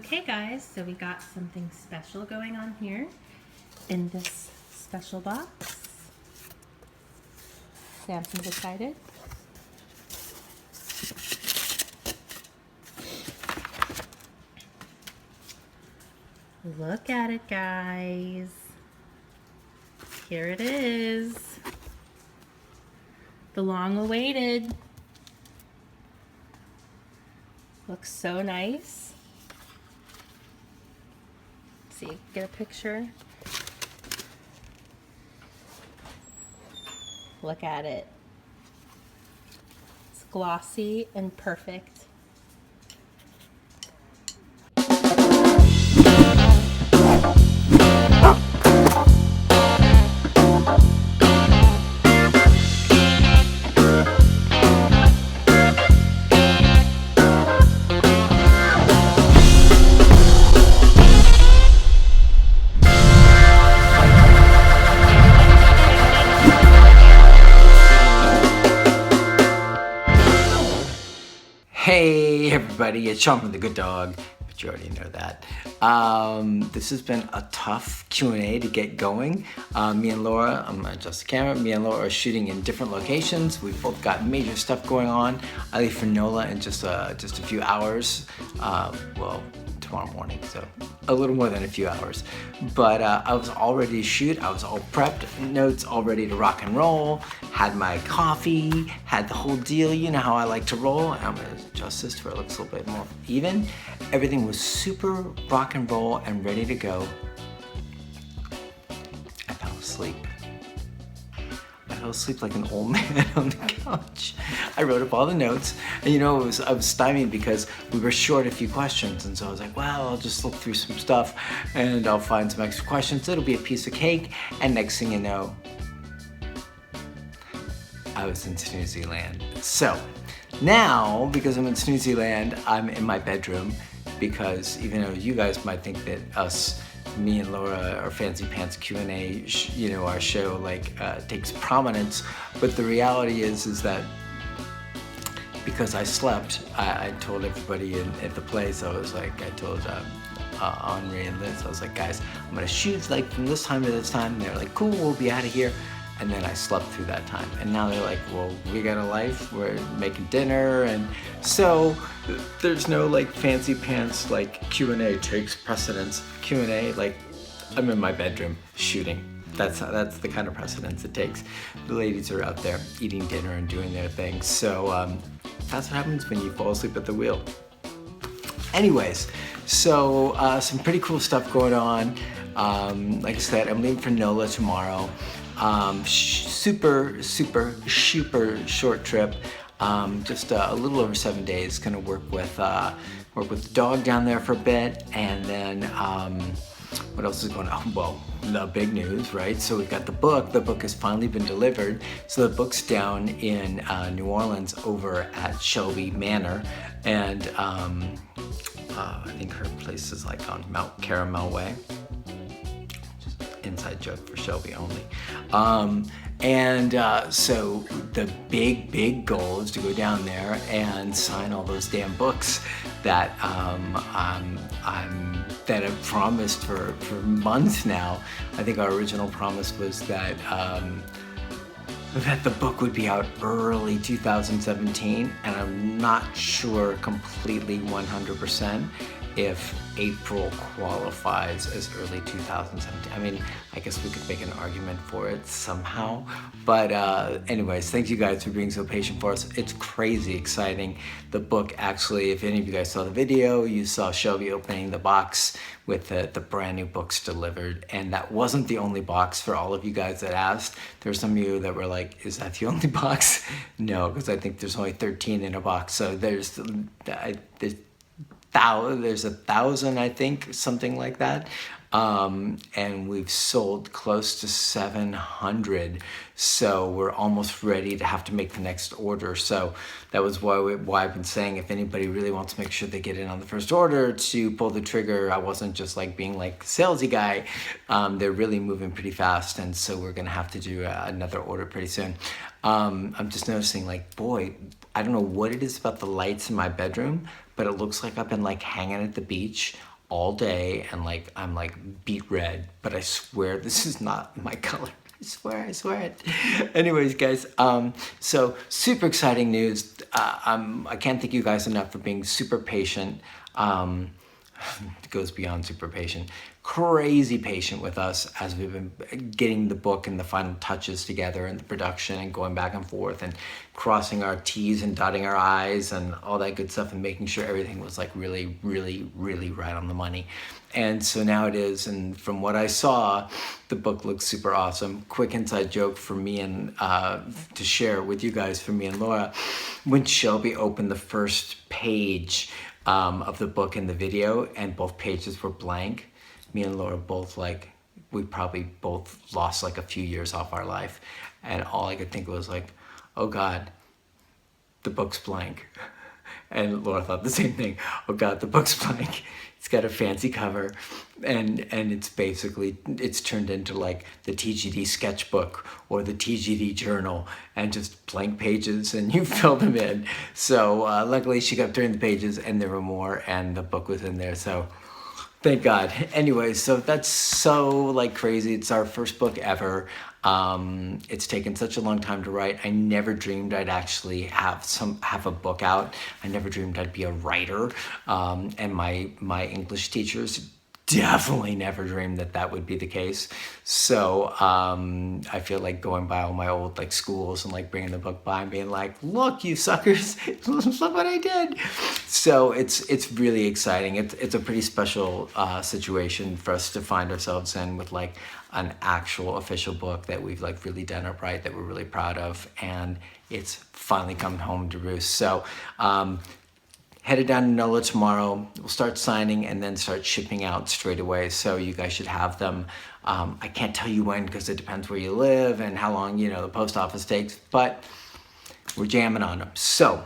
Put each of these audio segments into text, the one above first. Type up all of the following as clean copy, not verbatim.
Okay guys, so we got something special going on here in this special box. Samson's excited. Look at it, guys. Here it is. The long-awaited. Looks so nice. See, get a picture. Look at it. It's glossy and perfect. Hey everybody, it's Sean from The Good Dog, but you already know that. This has been a tough Q&A to get going. Me and Laura, I'm gonna adjust the camera, me and Laura are shooting in different locations. We've both got major stuff going on. I leave for Nola in just a few hours. Well, tomorrow morning, so a little more than a few hours. But I was all ready to shoot. I was all prepped, notes all ready to rock and roll, had my coffee, had the whole deal. You know how I like to roll. I'm gonna adjust this to where it looks a little bit more even. Everything was super rock and roll and ready to go. I fell asleep. I fell asleep like an old man on the couch. I wrote up all the notes, and you know, I was stymied because we were short a few questions, and so I was like, well, I'll just look through some stuff and I'll find some extra questions. It'll be a piece of cake, and next thing you know, I was in Snoozy Land. So now, because I'm in Snoozy Land, I'm in my bedroom because even though you guys might think that me and Laura, our Fancy Pants Q&A, you know, our show takes prominence, but the reality is that because I slept, I told everybody at the place, I was like, I told Henri and Liz, I was like, guys, I'm gonna shoot like from this time to this time, and they're like, cool, we'll be out of here. And then I slept through that time. And now they're like, well, we got a life, we're making dinner, and so there's no like Fancy Pants like Q&A takes precedence. Q&A, like I'm in my bedroom shooting. That's the kind of precedence it takes. The ladies are out there eating dinner and doing their thing. So that's what happens when you fall asleep at the wheel. Anyways, so some pretty cool stuff going on. Like I said, I'm leaving for Nola tomorrow. Super short trip. Just a little over 7 days. Gonna work with the dog down there for a bit, and then what else is going on? Well, the big news, right? So we've got the book. The book has finally been delivered. So the book's down in New Orleans over at Shelby Manor, and I think her place is like on Mount Caramel Way. Inside joke for Shelby only. So the big goal is to go down there and sign all those damn books that that I've promised for months now. I think our original promise was that the book would be out early 2017, and I'm not sure completely 100% if April qualifies as early 2017. I mean, I guess we could make an argument for it somehow. But anyways, thank you guys for being so patient for us. It's crazy exciting. The book actually, if any of you guys saw the video, you saw Shelby opening the box with the brand new books delivered. And that wasn't the only box for all of you guys that asked. There's some of you that were like, is that the only box? No, because I think there's only 13 in a box. So there's 1,000, I think, something like that. And we've sold close to 700. So we're almost ready to have to make the next order. So that was why I've been saying if anybody really wants to make sure they get in on the first order to pull the trigger. I wasn't just like being like salesy guy. They're really moving pretty fast. And so we're gonna have to do another order pretty soon. I'm just noticing like, boy, I don't know what it is about the lights in my bedroom, but it looks like I've been like hanging at the beach all day, and like I'm like beet red, but I swear this is not my color. I swear it. Anyways, guys, so super exciting news. I can't thank you guys enough for being super patient. It goes beyond super patient. Crazy patient with us as we've been getting the book and the final touches together and the production and going back and forth and crossing our T's and dotting our I's and all that good stuff and making sure everything was like really, really, really right on the money. And so now it is, and from what I saw, the book looks super awesome. Quick inside joke for me and to share with you guys, for me and Laura. When Shelby opened the first page of the book in the video and both pages were blank, me and Laura both we probably both lost like a few years off our life. And all I could think was like, oh God, the book's blank. And Laura thought the same thing. Oh God, the book's blank. It's got a fancy cover, and it's basically, it's turned into like the TGD sketchbook or the TGD journal, and just blank pages, and you fill them in. So luckily she kept turning the pages, and there were more, and the book was in there. So thank God. Anyway, so that's so like crazy. It's our first book ever. It's taken such a long time to write. I never dreamed I'd actually have a book out. I never dreamed I'd be a writer. And my English teachers definitely never dreamed that would be the case. So I feel like going by all my old like schools and like bringing the book by and being like, look, you suckers, look what I did. So it's really exciting. It's a pretty special situation for us to find ourselves in, with like an actual official book that we've like really done up right, that we're really proud of, and it's finally coming home to roost. So headed down to Nola tomorrow. We'll start signing and then start shipping out straight away. So you guys should have them. I can't tell you when, because it depends where you live and how long, the post office takes, but we're jamming on them. So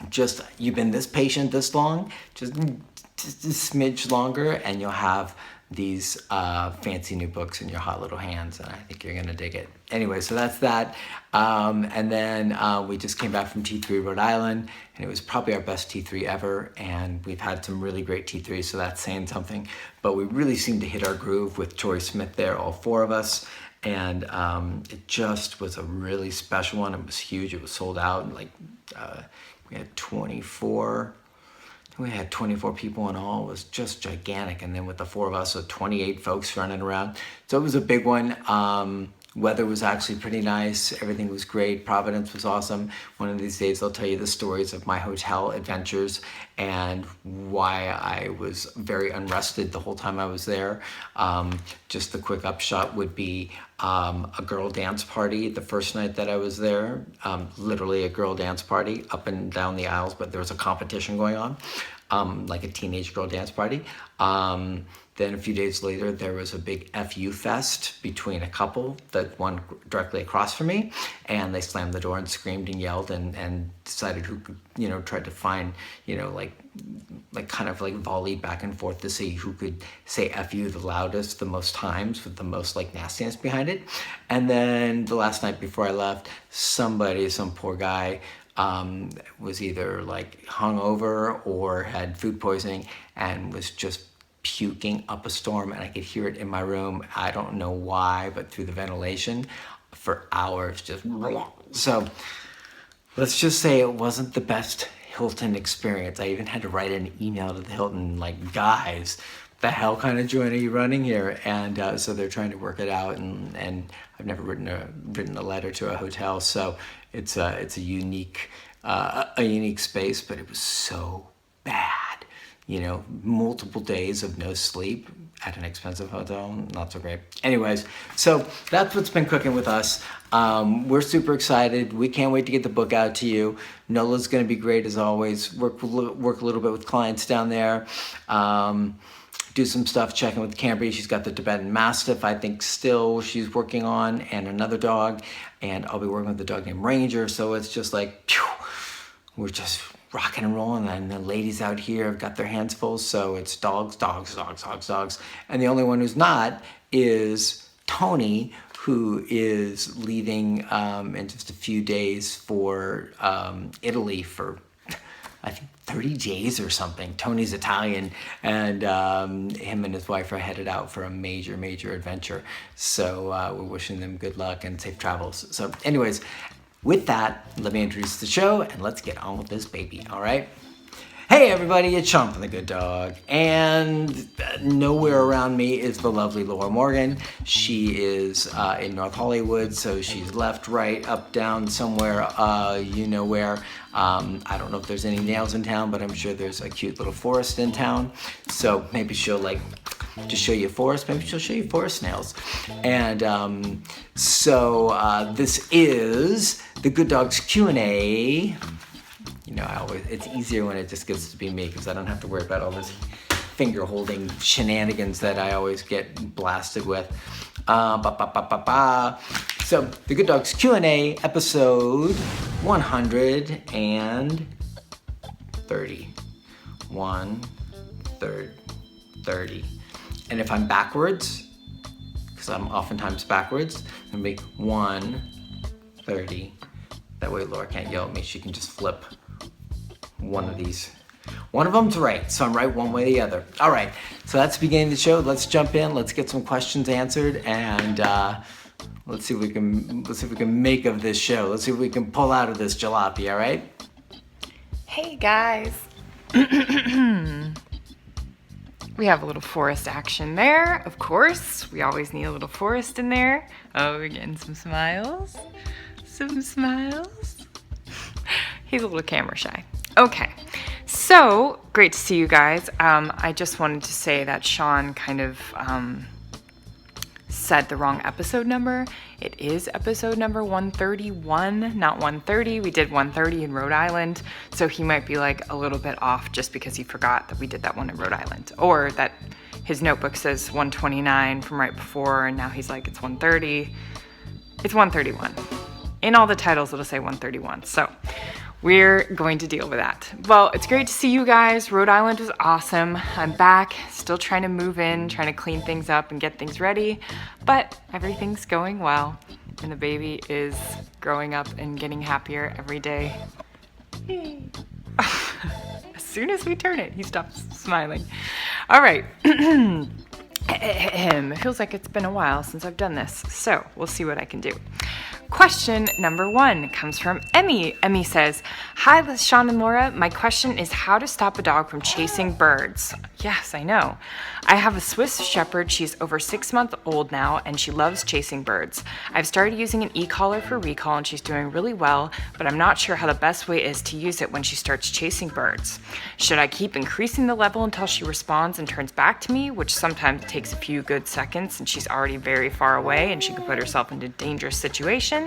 just, you've been this patient this long, just a smidge longer, and you'll have these fancy new books in your hot little hands, and I think you're gonna dig it. Anyway, so that's that. And then we just came back from T3 Rhode Island, and it was probably our best T3 ever, and we've had some really great T3s, so that's saying something. But we really seemed to hit our groove with Tori Smith there, all four of us, and it just was a really special one. It was huge. It was sold out, and we had 24 people in all. It was just gigantic. And then with the four of us, so 28 folks running around. So it was a big one. Weather was actually pretty nice. Everything was great. Providence was awesome. One of these days, I'll tell you the stories of my hotel adventures and why I was very unrested the whole time I was there. Just the quick upshot would be a girl dance party the first night that I was there. Literally a girl dance party up and down the aisles, but there was a competition going on, like a teenage girl dance party. Then a few days later, there was a big FU fest between a couple, that one directly across from me, and they slammed the door and screamed and yelled and decided who could, tried to find, kind of volleyed back and forth to see who could say FU the loudest, the most times, with the most nastiness behind it. And then the last night before I left, some poor guy, was either hungover or had food poisoning and was just puking up a storm, and I could hear it in my room. I don't know why, but through the ventilation for hours, just so let's just say it wasn't the best Hilton experience. I even had to write an email to the Hilton, guys, the hell kind of joint are you running here? And so they're trying to work it out, and I've never written a letter to a hotel, so it's a unique space, but it was so bad. Multiple days of no sleep at an expensive hotel, not so great. Anyways, so that's what's been cooking with us. We're super excited. We can't wait to get the book out to you. Nola's gonna be great as always. Work a little bit with clients down there. Do some stuff checking with Cambry. She's got the Tibetan Mastiff, I think still she's working on, and another dog. And I'll be working with a dog named Ranger. So it's just phew, we're just rocking and rolling, and the ladies out here have got their hands full, so it's dogs. And the only one who's not is Tony, who is leaving in just a few days for Italy for I think 30 days or something. Tony's Italian, and him and his wife are headed out for a major, major adventure. So we're wishing them good luck and safe travels. So anyways, with that, let me introduce the show and let's get on with this baby, all right? Hey everybody, it's Sean from The Good Dog, and nowhere around me is the lovely Laura Morgan. She is in North Hollywood, so she's left, right, up, down, somewhere, you know where. I don't know if there's any nails in town, but I'm sure there's a cute little forest in town. So maybe she'll like just show you a forest, maybe she'll show you forest snails. And so this is The Good Dog's Q&A. You know, it's easier when it just gets to be me because I don't have to worry about all this finger holding shenanigans that I always get blasted with. So, The Good Dog's Q&A, episode 130. 130. And if I'm backwards, because I'm oftentimes backwards, I'm gonna make 130. That way Laura can't yell at me, she can just flip one of these. One of them's right, so I'm right one way or the other. All right, so that's the beginning of the show. Let's jump in, let's get some questions answered, and let's see what we can make of this show. Let's see what we can pull out of this jalopy, all right? Hey guys. We have a little forest action there, of course. We always need a little forest in there. Oh, we're getting some smiles. Some smiles. He's a little camera shy. Okay, so great to see you guys. I just wanted to say that Sean kind of said the wrong episode number. It is episode number 131, not 130. We did 130 in Rhode Island, so he might be like a little bit off just because he forgot that we did that one in Rhode Island, or that his notebook says 129 from right before, and now he's like, it's 130. It's 131. In all the titles, it'll say 131. So we're going to deal with that. Well, it's great to see you guys. Rhode Island was awesome. I'm back, still trying to move in, trying to clean things up and get things ready, but everything's going well. And the baby is growing up and getting happier every day. As soon as we turn it, he stops smiling. All right. It feels like it's been a while since I've done this, so we'll see what I can do. Question number 1 comes from Emmy. Emmy says, "Hi, Sean and Laura. My question is how to stop a dog from chasing birds." Yes, I know. I have a Swiss Shepherd. She's over 6 months old now, and she loves chasing birds. I've started using an e-collar for recall, and she's doing really well, but I'm not sure how the best way is to use it when she starts chasing birds. Should I keep increasing the level until she responds and turns back to me, which sometimes takes a few good seconds, and she's already very far away, and she could put herself into a dangerous situation?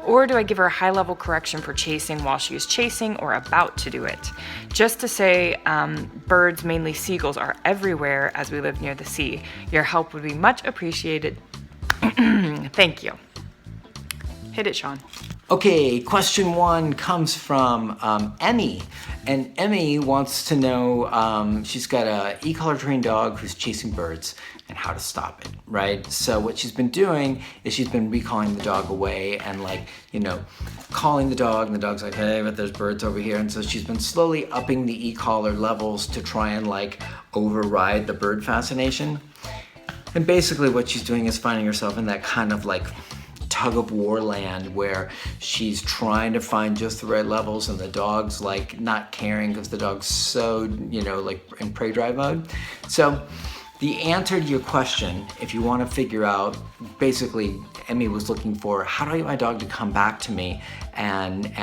Or do I give her a high-level correction for chasing while she is chasing or about to do it? Just to say, birds, mainly seagulls, are everywhere as we live near the sea. Your help would be much appreciated. Thank you. Hit it, Sean. Okay, question 1 comes from Emmy, and Emmy wants to know, she's got a e-collar trained dog who's chasing birds and how to stop it, right? So what she's been doing is she's been recalling the dog away and like, you know, calling the dog, and the dog's like, hey, but there's birds over here. And so she's been slowly upping the e-collar levels to try and like override the bird fascination. And basically what she's doing is finding herself in that kind of like tug of war land where she's trying to find just the right levels and the dog's like not caring because the dog's so, you know, like in prey drive mode. So the answer to your question, if you want to figure out, basically Emmy was looking for, how do I get my dog to come back to me and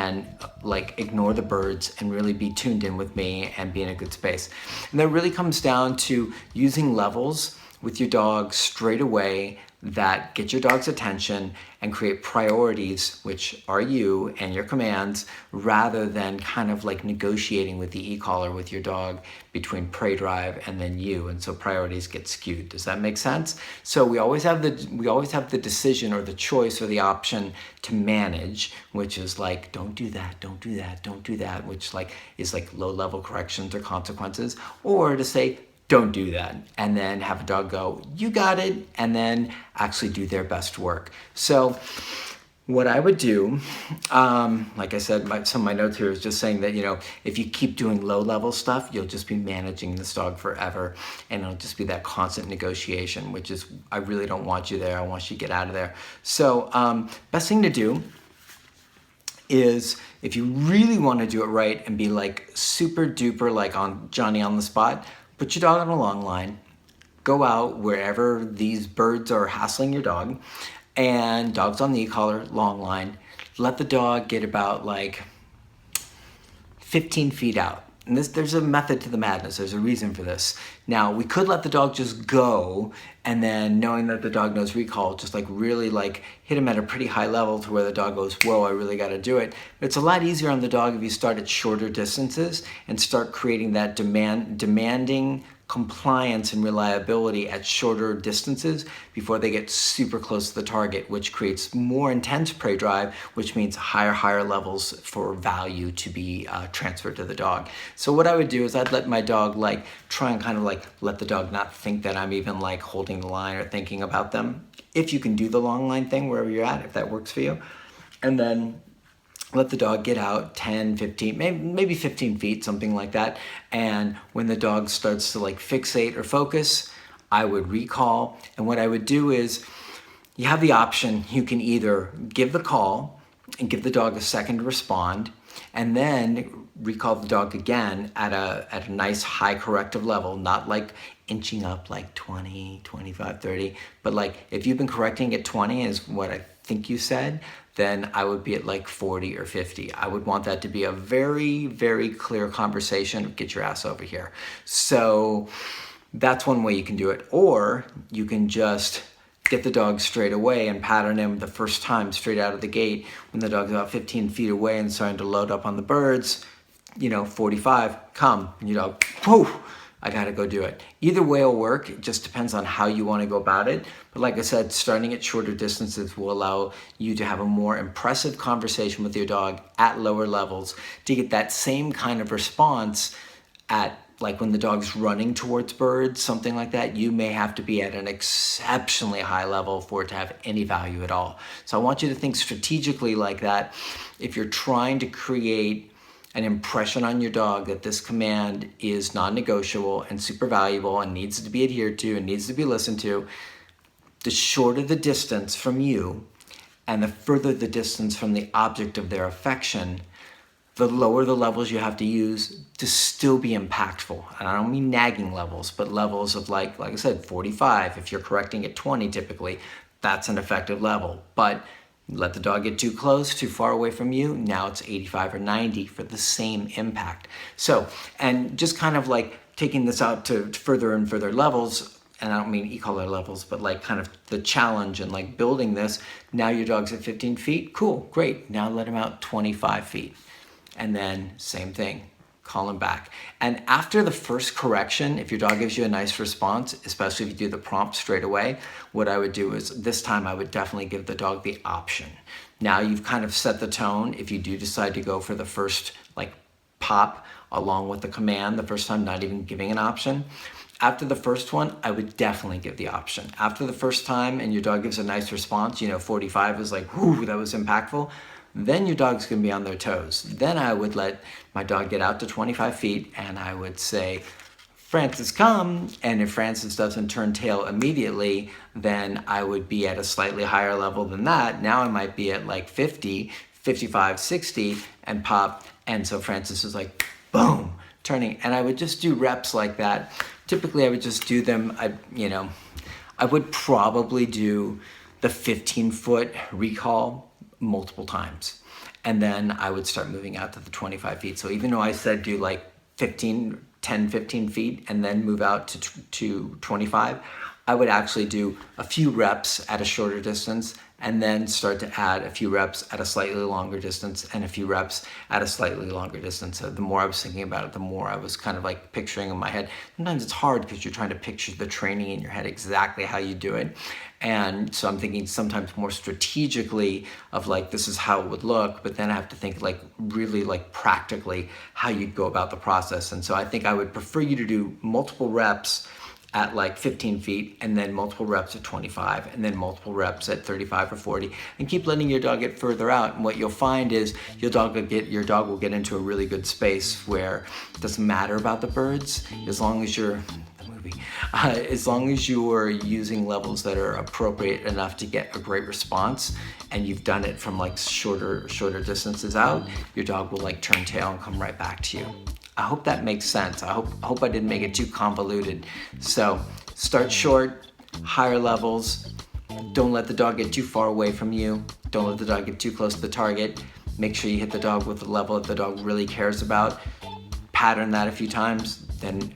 like ignore the birds and really be tuned in with me and be in a good space. And that really comes down to using levels with your dog straight away that get your dog's attention and create priorities, which are you and your commands, rather than kind of like negotiating with the e-collar with your dog between prey drive and then you, and so priorities get skewed. Does that make sense? So we always have the decision or the choice or the option to manage, which is like, don't do that, don't do that, don't do that, which like is like low level corrections or consequences, or to say, don't do that, and then have a dog go, you got it, and then actually do their best work. So what I would do, like I said, some of my notes here is just saying that, if you keep doing low-level stuff, you'll just be managing this dog forever, and it'll just be that constant negotiation, which is, I really don't want you there. I want you to get out of there. So best thing to do is, if you really want to do it right and be like super duper like on Johnny on the spot, put your dog on a long line, go out wherever these birds are hassling your dog, and dog's on the e-collar, long line. Let the dog get about like 15 feet out. And there's a method to the madness. There's a reason for this. Now, we could let the dog just go, and then knowing that the dog knows recall, just like really like hit him at a pretty high level to where the dog goes, whoa, I really got to do it. But it's a lot easier on the dog if you start at shorter distances and start creating that demanding compliance and reliability at shorter distances before they get super close to the target, which creates more intense prey drive, which means higher levels for value to be transferred to the dog. So what I would do is I'd let my dog like try and kind of like let the dog not think that I'm even like holding the line or thinking about them. If you can do the long line thing wherever you're at, if that works for you. And then let the dog get out 10, 15, maybe 15 feet, something like that. And when the dog starts to like fixate or focus, I would recall. And what I would do is, you have the option, you can either give the call and give the dog a second to respond, and then recall the dog again at a nice high corrective level, not like inching up like 20, 25, 30, but like if you've been correcting at 20 is what I think you said, then I would be at like 40 or 50. I would want that to be a very, very clear conversation. Get your ass over here. So that's one way you can do it. Or you can just get the dog straight away and pattern him the first time straight out of the gate when the dog's about 15 feet away and starting to load up on the birds, 45, come, and your dog, whoo, I gotta go do it. Either way will work. It just depends on how you wanna go about it. But like I said, starting at shorter distances will allow you to have a more impressive conversation with your dog at lower levels to get that same kind of response at like when the dog's running towards birds, something like that. You may have to be at an exceptionally high level for it to have any value at all. So I want you to think strategically like that. If you're trying to create an impression on your dog that this command is non-negotiable and super valuable and needs to be adhered to and needs to be listened to, the shorter the distance from you and the further the distance from the object of their affection, the lower the levels you have to use to still be impactful. And I don't mean nagging levels, but levels of like I said, 45. If you're correcting at 20 typically, that's an effective level. But let the dog get too close, too far away from you, now it's 85 or 90 for the same impact. So, and just kind of like taking this out to further and further levels, and I don't mean e-collar levels, but like kind of the challenge and like building this. Now your dog's at 15 feet, cool, great. Now let him out 25 feet. And then same thing, call him back. And after the first correction, if your dog gives you a nice response, especially if you do the prompt straight away, what I would do is this time I would definitely give the dog the option. Now you've kind of set the tone. If you do decide to go for the first like pop along with the command, the first time not even giving an option, after the first one, I would definitely give the option. After the first time and your dog gives a nice response, 45 is like, whoo, that was impactful, then your dog's gonna be on their toes. Then I would let my dog get out to 25 feet and I would say, Francis, come. And if Francis doesn't turn tail immediately, then I would be at a slightly higher level than that. Now I might be at like 50, 55, 60 and pop. And so Francis is like, boom, turning. And I would just do reps like that. Typically I would just do them, I would probably do the 15-foot recall multiple times. And then I would start moving out to the 25 feet. So even though I said do like 10, 15 feet and then move out to 25, I would actually do a few reps at a shorter distance and then start to add a few reps at a slightly longer distance and a few reps at a slightly longer distance. So the more I was thinking about it, the more I was kind of like picturing in my head. Sometimes it's hard because you're trying to picture the training in your head exactly how you do it. And so I'm thinking sometimes more strategically of like, this is how it would look, but then I have to think like really like practically how you'd go about the process. And so I think I would prefer you to do multiple reps at like 15 feet, and then multiple reps at 25, and then multiple reps at 35 or 40, and keep letting your dog get further out. And what you'll find is your dog will get into a really good space where it doesn't matter about the birds, as long as you're using levels that are appropriate enough to get a great response, and you've done it from like shorter distances out, your dog will like turn tail and come right back to you. I hope that makes sense. I hope I didn't make it too convoluted. So start short, higher levels. Don't let the dog get too far away from you. Don't let the dog get too close to the target. Make sure you hit the dog with the level that the dog really cares about. Pattern that a few times, and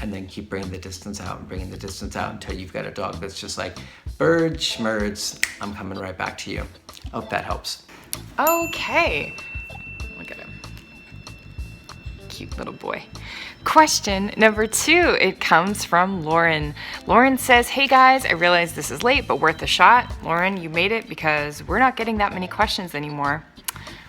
then keep bringing the distance out until you've got a dog that's just like, bird schmerds, I'm coming right back to you. Hope that helps. Okay. Look at him. Cute little boy. Question number 2, it comes from Lauren. Lauren says, hey guys, I realize this is late, but worth a shot. Lauren, you made it because we're not getting that many questions anymore,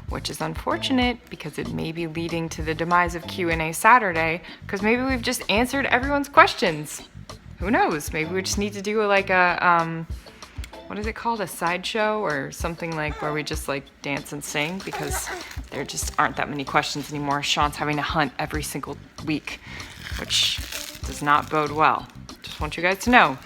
which is unfortunate because it may be leading to the demise of Q&A Saturday, because maybe we've just answered everyone's questions. Who knows? Maybe we just need to do like a, what is it called? A sideshow or something, like where we just like dance and sing, because there just aren't that many questions anymore. Sean's having to hunt every single week, which does not bode well. Just want you guys to know.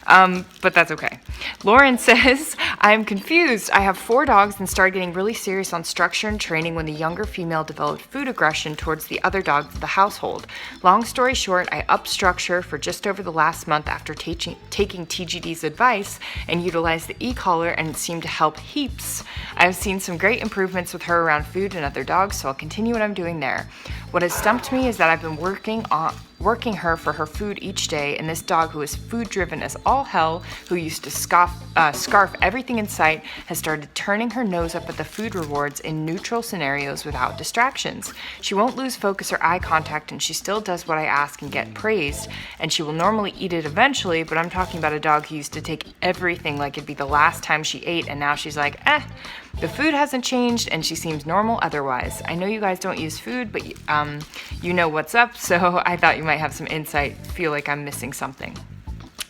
But that's okay. Lauren says, I'm confused. I have 4 dogs and started getting really serious on structure and training when the younger female developed food aggression towards the other dogs of the household. Long story short, I upped structure for just over the last month after taking TGD's advice and utilized the e-collar, and it seemed to help heaps. I've seen some great improvements with her around food and other dogs, so I'll continue what I'm doing there. What has stumped me is that I've been working her for her food each day, and this dog, who is food driven as all hell, who used to scarf everything in sight, has started turning her nose up at the food rewards in neutral scenarios without distractions. She won't lose focus or eye contact, and she still does what I ask and get praised, and she will normally eat it eventually, but I'm talking about a dog who used to take everything like it'd be the last time she ate, and now she's like, the food hasn't changed, and she seems normal otherwise. I know you guys don't use food, but you know what's up, so I thought you might have some insight. Feel like I'm missing something.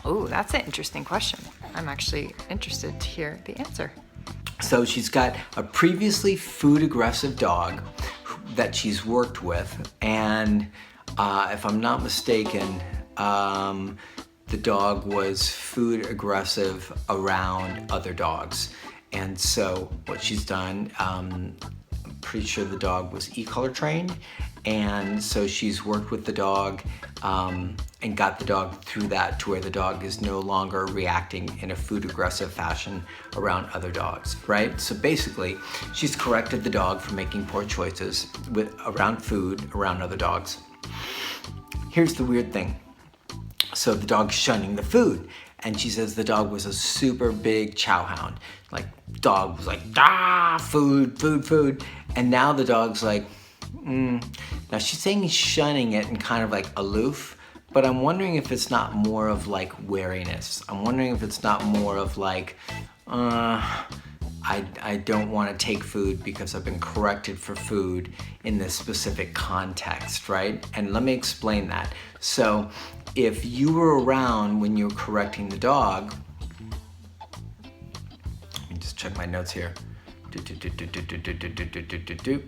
Oh, that's an interesting question. I'm actually interested to hear the answer. So she's got a previously food aggressive dog that she's worked with, and if I'm not mistaken, the dog was food aggressive around other dogs. And so what she's done, I'm pretty sure the dog was e-collar trained, and so she's worked with the dog and got the dog through that to where the dog is no longer reacting in a food aggressive fashion around other dogs, right? So basically, she's corrected the dog from making poor choices around food, around other dogs. Here's the weird thing. So the dog's shunning the food, and she says the dog was a super big chow hound. Like, dog was like, food. And now the dog's like, Now she's saying he's shunning it and kind of like aloof, but I'm wondering if it's not more of like wariness. I'm wondering if it's not more of like, I don't want to take food because I've been corrected for food in this specific context, right? And let me explain that. So if you were around when you were correcting the dog, let me just check my notes here.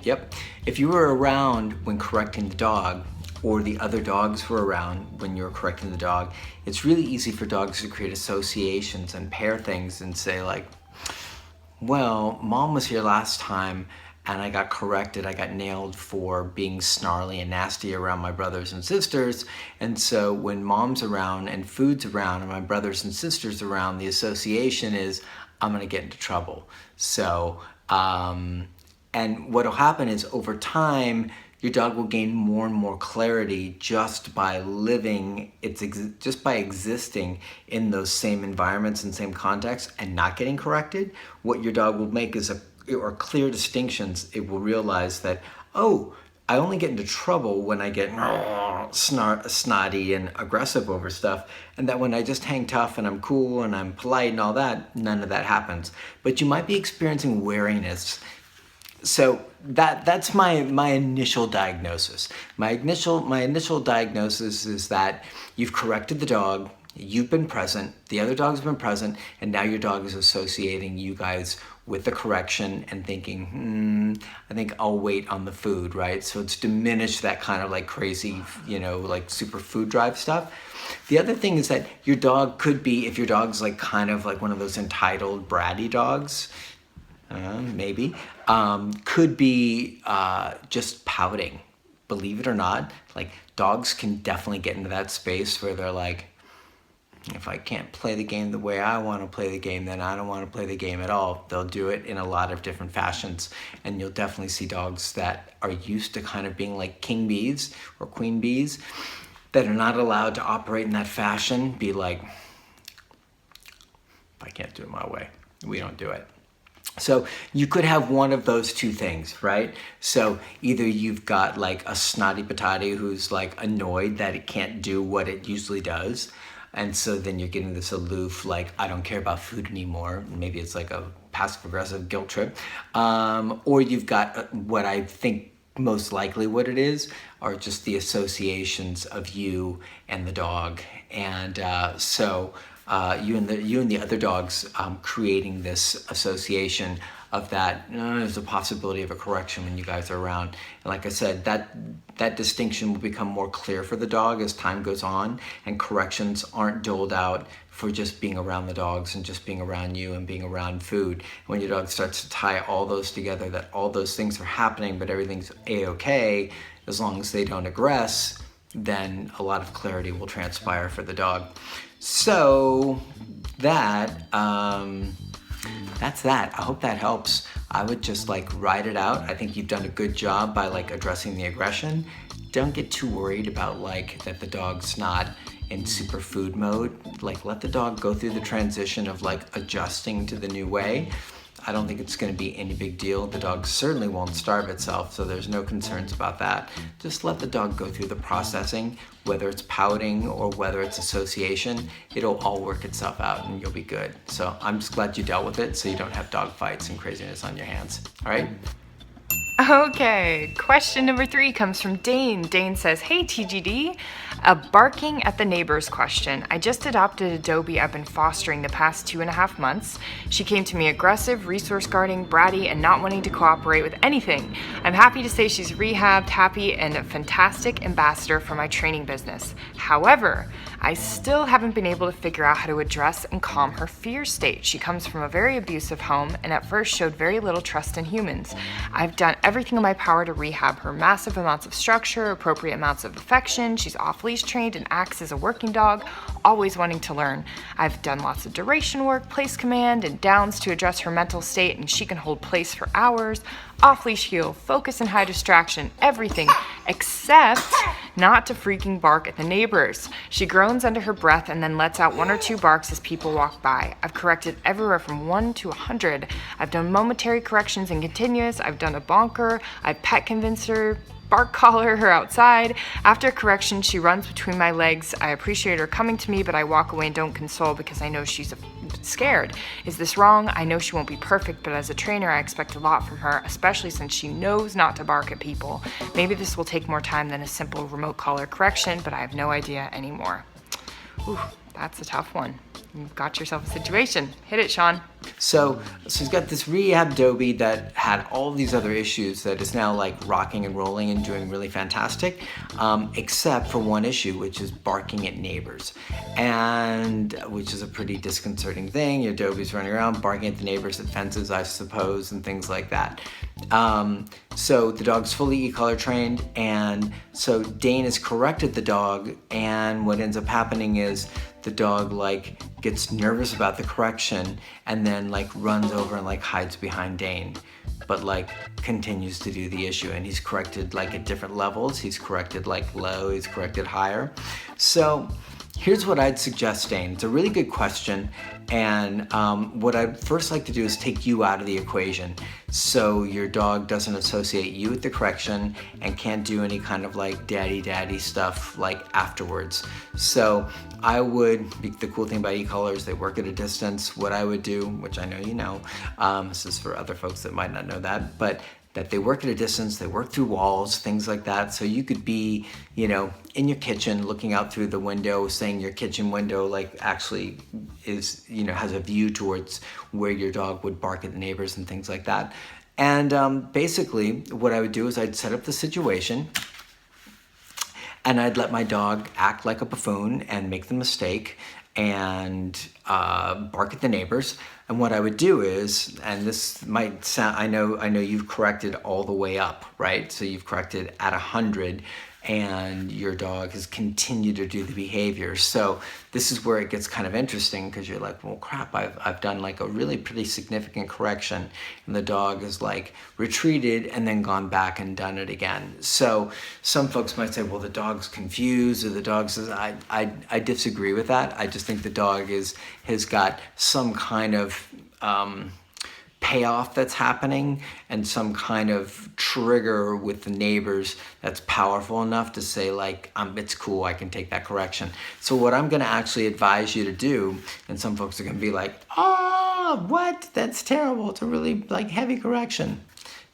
Yep. If you were around when correcting the dog, or the other dogs were around when you were correcting the dog, it's really easy for dogs to create associations and pair things and say like, well, mom was here last time and I got corrected, I got nailed for being snarly and nasty around my brothers and sisters, and so when mom's around and food's around and my brothers and sisters around, the association is I'm gonna get into trouble. So, and what'll happen is over time, your dog will gain more and more clarity just by living, just by existing in those same environments and same contexts and not getting corrected. What your dog will make is clear distinctions. It will realize that, oh, I only get into trouble when I get snotty and aggressive over stuff, and that when I just hang tough and I'm cool and I'm polite and all that, none of that happens. But you might be experiencing wariness So that's my initial diagnosis. My initial diagnosis is that you've corrected the dog, you've been present, the other dog's been present, and now your dog is associating you guys with the correction and thinking, I think I'll wait on the food, right? So it's diminished that kind of like crazy, like super food drive stuff. The other thing is that your dog could be, if your dog's like kind of like one of those entitled bratty dogs, maybe, could be just pouting. Believe it or not, like dogs can definitely get into that space where they're like, if I can't play the game the way I want to play the game, then I don't want to play the game at all. They'll do it in a lot of different fashions. And you'll definitely see dogs that are used to kind of being like king bees or queen bees that are not allowed to operate in that fashion, be like, if I can't do it my way, we don't do it. So you could have one of those two things, right? So either you've got like a snotty patati who's like annoyed that it can't do what it usually does. And so then you're getting this aloof, like, I don't care about food anymore. Maybe it's like a passive aggressive guilt trip. Or you've got what I think most likely what it is are just the associations of you and the dog. And you and the other dogs creating this association of that. There's a possibility of a correction when you guys are around. And like I said, that distinction will become more clear for the dog as time goes on, and corrections aren't doled out for just being around the dogs and just being around you and being around food. When your dog starts to tie all those together, that all those things are happening, but everything's a-okay, as long as they don't aggress, then a lot of clarity will transpire for the dog. So that's that. I hope that helps. I would just like ride it out. I think you've done a good job by like addressing the aggression. Don't get too worried about like that the dog's not in superfood mode. Like let the dog go through the transition of like adjusting to the new way. I don't think it's going to be any big deal. The dog certainly won't starve itself, so there's no concerns about that. Just let the dog go through the processing, whether it's pouting or whether it's association. It'll all work itself out and you'll be good. So I'm just glad you dealt with it so you don't have dog fights and craziness on your hands. All right? Okay, question number 3 comes from Dane. Dane says, hey TGD, a barking at the neighbors question. I just adopted a dobie I've been fostering the past 2.5 months. She came to me aggressive, resource guarding, bratty, and not wanting to cooperate with anything. I'm happy to say she's rehabbed, happy, and a fantastic ambassador for my training business. However, I still haven't been able to figure out how to address and calm her fear state. She comes from a very abusive home and at first showed very little trust in humans. I've done everything in my power to rehab her, massive amounts of structure, appropriate amounts of affection. She's off-leash trained and acts as a working dog, always wanting to learn. I've done lots of duration work, place command, and downs to address her mental state, and she can hold place for hours. Off-leash heel, focus and high distraction, everything except not to freaking bark at the neighbors. She groans under her breath and then lets out 1 or 2 barks as people walk by. I've corrected everywhere from 1 to 100. I've done momentary corrections and continuous. I've done a bonker. I've pet convinced her, bark collar her outside. After correction, she runs between my legs. I appreciate her coming to me, but I walk away and don't console because I know she's scared. Is this wrong? I know she won't be perfect, but as a trainer, I expect a lot from her, especially since she knows not to bark at people. Maybe this will take more time than a simple remote collar correction, but I have no idea anymore. Ooh, that's a tough one. You've got yourself a situation. Hit it, Sean. So he's got this rehab dobie that had all these other issues that is now like rocking and rolling and doing really fantastic, except for one issue, which is barking at neighbors, and which is a pretty disconcerting thing. Your dobie's running around barking at the neighbors at fences, I suppose, and things like that. So the dog's fully e-collar trained, and so Dane has corrected the dog, and what ends up happening is the dog like gets nervous about the correction and then like runs over and like hides behind Dane, but like continues to do the issue. And he's corrected like at different levels. He's corrected like low, he's corrected higher. So here's what I'd suggest, Dane. It's a really good question. And what I'd first like to do is take you out of the equation so your dog doesn't associate you with the correction and can't do any kind of like daddy stuff like afterwards. So I would, the cool thing about e-collars, they work at a distance. What I would do, which I know you know, this is for other folks that might not know that, but that they work at a distance, they work through walls, things like that. So you could be, you know, in your kitchen looking out through the window, saying your kitchen window like actually is, you know, has a view towards where your dog would bark at the neighbors and things like that. And basically what I would do is I'd set up the situation and I'd let my dog act like a buffoon and make the mistake and bark at the neighbors. And what I would do is, and this might sound, I know you've corrected all the way up, right? So you've corrected at 100 and your dog has continued to do the behavior. So this is where it gets kind of interesting because you're like, well, crap, I've done like a really pretty significant correction and the dog has like retreated and then gone back and done it again. So some folks might say, well, the dog's confused or the dog says, I disagree with that. I just think the dog has got some kind of payoff that's happening and some kind of trigger with the neighbors that's powerful enough to say like, it's cool, I can take that correction. So what I'm gonna actually advise you to do, and some folks are gonna be like, oh, what? That's terrible, it's a really like heavy correction.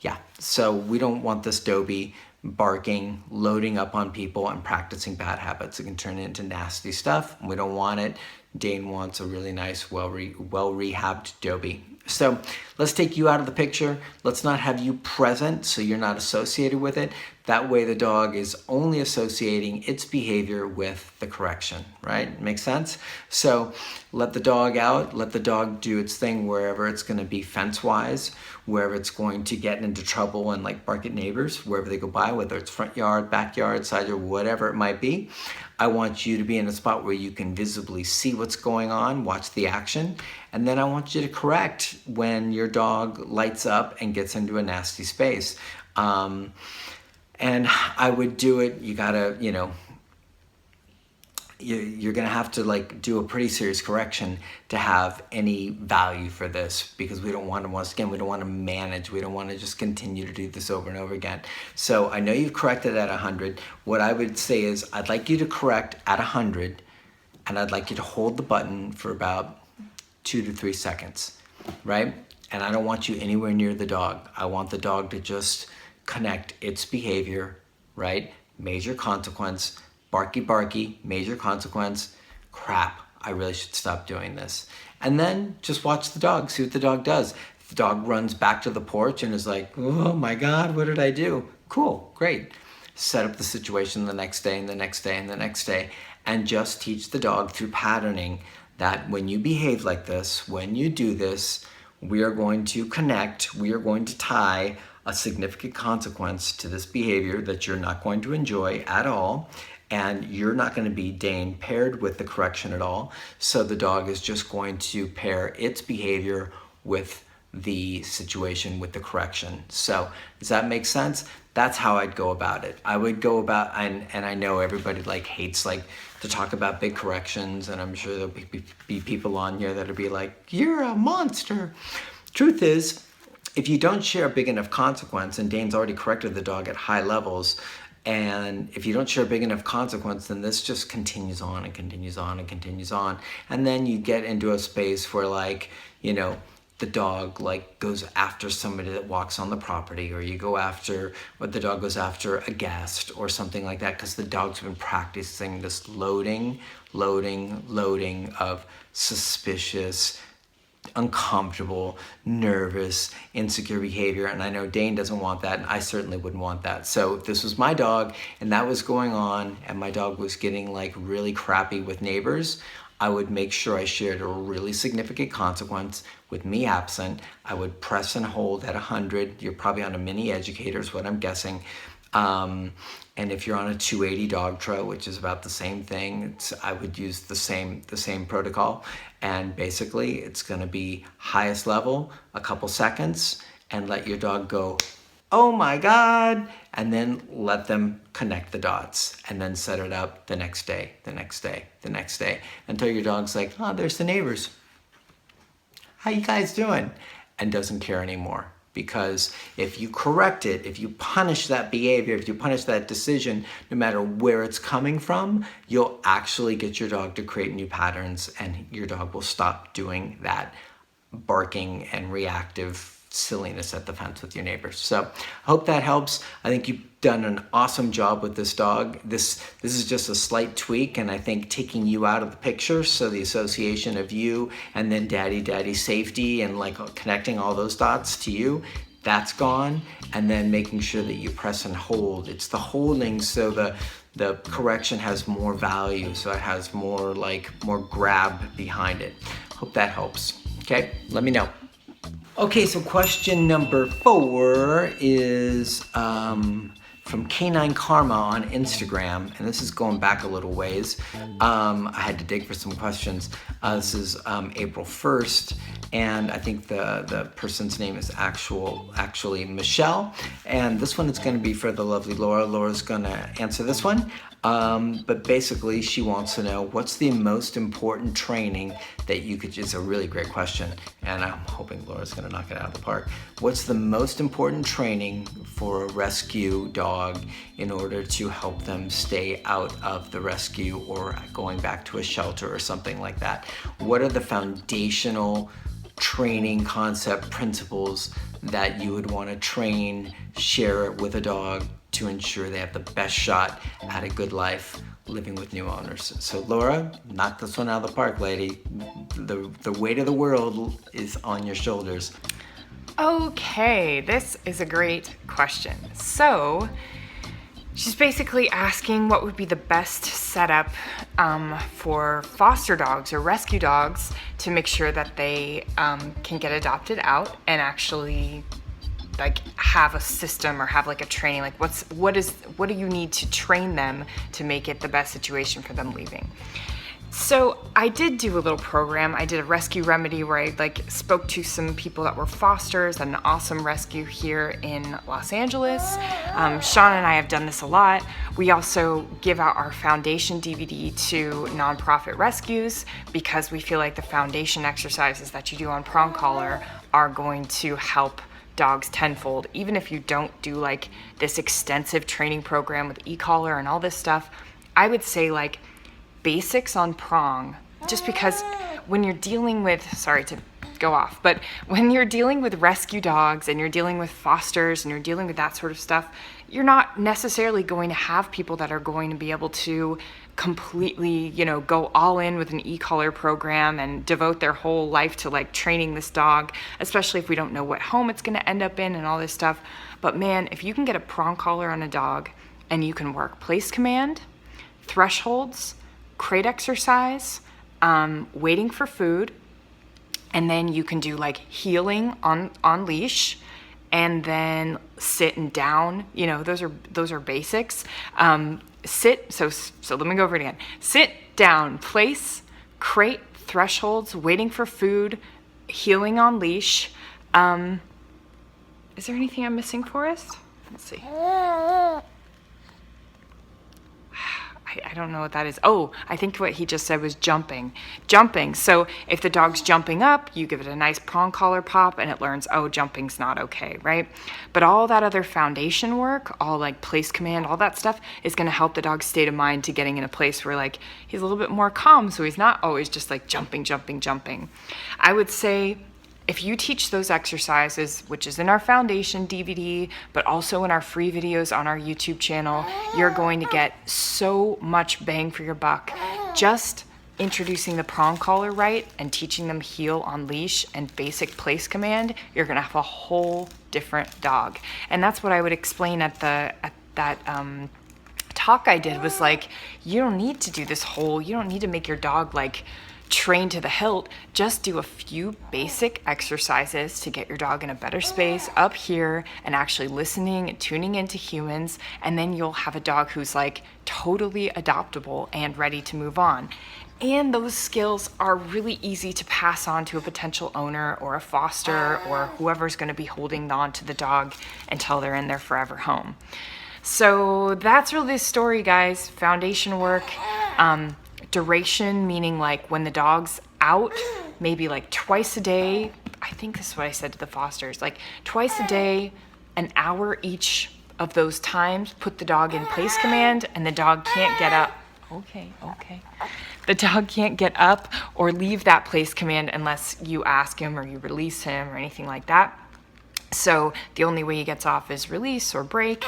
Yeah, so we don't want this dobie barking, loading up on people and practicing bad habits. It can turn into nasty stuff. We don't want it. Dane wants a really nice, well rehabbed dobie. So let's take you out of the picture. Let's not have you present so you're not associated with it. That way the dog is only associating its behavior with the correction, right? Makes sense? So let the dog out, let the dog do its thing wherever it's gonna be fence-wise, wherever it's going to get into trouble and like bark at neighbors, wherever they go by, whether it's front yard, backyard, side yard, whatever it might be. I want you to be in a spot where you can visibly see what's going on, watch the action, and then I want you to correct when your dog lights up and gets into a nasty space. And I would do it, you gotta, you know, you're gonna have to like do a pretty serious correction to have any value for this because we don't want to, once again, we don't want to manage, we don't want to just continue to do this over and over again. So I know you've corrected at 100. What I would say is I'd like you to correct at 100 and I'd like you to hold the button for about 2 to 3 seconds, right? And I don't want you anywhere near the dog. I want the dog to just connect its behavior, right? Major consequence, barky barky, major consequence, crap, I really should stop doing this. And then just watch the dog, see what the dog does. If the dog runs back to the porch and is like, oh my God, what did I do? Cool, great. Set up the situation the next day and the next day and the next day and just teach the dog through patterning that when you behave like this, when you do this, we are going to connect, we are going to tie a significant consequence to this behavior that you're not going to enjoy at all, and you're not going to be Dane paired with the correction at all. So the dog is just going to pair its behavior with the situation, with the correction. So does that make sense? That's how I'd go about it. I would go about, and I know everybody like hates like to talk about big corrections, and I'm sure there'll be people on here that'll be like, you're a monster. Truth is, if you don't share a big enough consequence, and Dane's already corrected the dog at high levels, and if you don't share a big enough consequence, then this just continues on and continues on and continues on. And then you get into a space where like, you know, the dog like goes after somebody that walks on the property, or you go after, or the dog goes after a guest or something like that, because the dog's been practicing this loading of suspicious, uncomfortable, nervous, insecure behavior. And I know Dane doesn't want that, and I certainly wouldn't want that. So if this was my dog and that was going on and my dog was getting like really crappy with neighbors, I would make sure I shared a really significant consequence with me absent. I would press and hold at 100. You're probably on a mini educator is what I'm guessing. And if you're on a 280 dog tro, which is about the same thing, I would use the same protocol. And basically it's gonna be highest level, a couple seconds, and let your dog go, oh my God, and then let them connect the dots and then set it up the next day, the next day, the next day, until your dog's like, oh, there's the neighbors. How you guys doing? And doesn't care anymore. Because if you correct it, if you punish that behavior, if you punish that decision, no matter where it's coming from, you'll actually get your dog to create new patterns, and your dog will stop doing that barking and reactive silliness at the fence with your neighbors. So I hope that helps. I think you've done an awesome job with this dog. This is just a slight tweak, and I think taking you out of the picture, so the association of you and then daddy safety and like connecting all those dots to you, that's gone. And then making sure that you press and hold. It's the holding, so the correction has more value, so it has more grab behind it. Hope that helps. Okay, let me know. Okay, so question number 4 is from Canine Karma on Instagram, and this is going back a little ways. I had to dig for some questions. This is April 1st, and I think the person's name is actually Michelle, and this one is going to be for the lovely Laura. Laura's going to answer this one. But basically she wants to know, what's the most important training that you could, it's a really great question, and I'm hoping Laura's gonna knock it out of the park. What's the most important training for a rescue dog in order to help them stay out of the rescue or going back to a shelter or something like that? What are the foundational training concept principles that you would want to share with a dog to ensure they have the best shot at a good life living with new owners? So Laura, knock this one out of the park, lady. The weight of the world is on your shoulders. Okay, this is a great question. So she's basically asking what would be the best setup for foster dogs or rescue dogs to make sure that they can get adopted out and actually like have a system or have like a training, like what do you need to train them to make it the best situation for them leaving. So I did do a little program. I did a rescue remedy where I like spoke to some people that were fosters at an awesome rescue here in Los Angeles. Sean and I have done this a lot. We also give out our foundation DVD to nonprofit rescues because we feel like the foundation exercises that you do on prong collar are going to help dogs tenfold. Even if you don't do like this extensive training program with e-collar and all this stuff, I would say like basics on prong, just because when you're dealing with, sorry to go off, but when you're dealing with rescue dogs and you're dealing with fosters and you're dealing with that sort of stuff, you're not necessarily going to have people that are going to be able to completely, go all in with an e-collar program and devote their whole life to like training this dog, especially if we don't know what home it's going to end up in and all this stuff. But man, if you can get a prong collar on a dog and you can work place command, thresholds, crate exercise, waiting for food, and then you can do like healing on leash, and then sit and down, those are basics. Sit, so let me go over it again. Sit, down, place, crate, thresholds, waiting for food, healing on leash. Is there anything I'm missing, Forrest? Let's see. I don't know what that is. Oh, I think what he just said was jumping. Jumping. So if the dog's jumping up, you give it a nice prong collar pop and it learns, oh, jumping's not okay, right? But all that other foundation work, all like place command, all that stuff is going to help the dog's state of mind to getting in a place where like he's a little bit more calm, so he's not always just like jumping. I would say if you teach those exercises, which is in our foundation DVD, but also in our free videos on our YouTube channel, you're going to get so much bang for your buck. Just introducing the prong collar right and teaching them heel on leash and basic place command, you're gonna have a whole different dog. And that's what I would explain at that talk I did, was like, you don't need to do this whole, you don't need to make your dog like trained to the hilt. Just do a few basic exercises to get your dog in a better space up here and actually listening and tuning into humans, and then you'll have a dog who's like totally adoptable and ready to move on. And those skills are really easy to pass on to a potential owner or a foster or whoever's going to be holding on to the dog until they're in their forever home. So that's really the story, guys. Foundation work. Duration, meaning like when the dog's out, maybe like twice a day. I think this is what I said to the fosters, like twice a day, an hour each of those times, put the dog in place command, and the dog can't get up. Okay. The dog can't get up or leave that place command unless you ask him or you release him or anything like that. So the only way he gets off is release or break.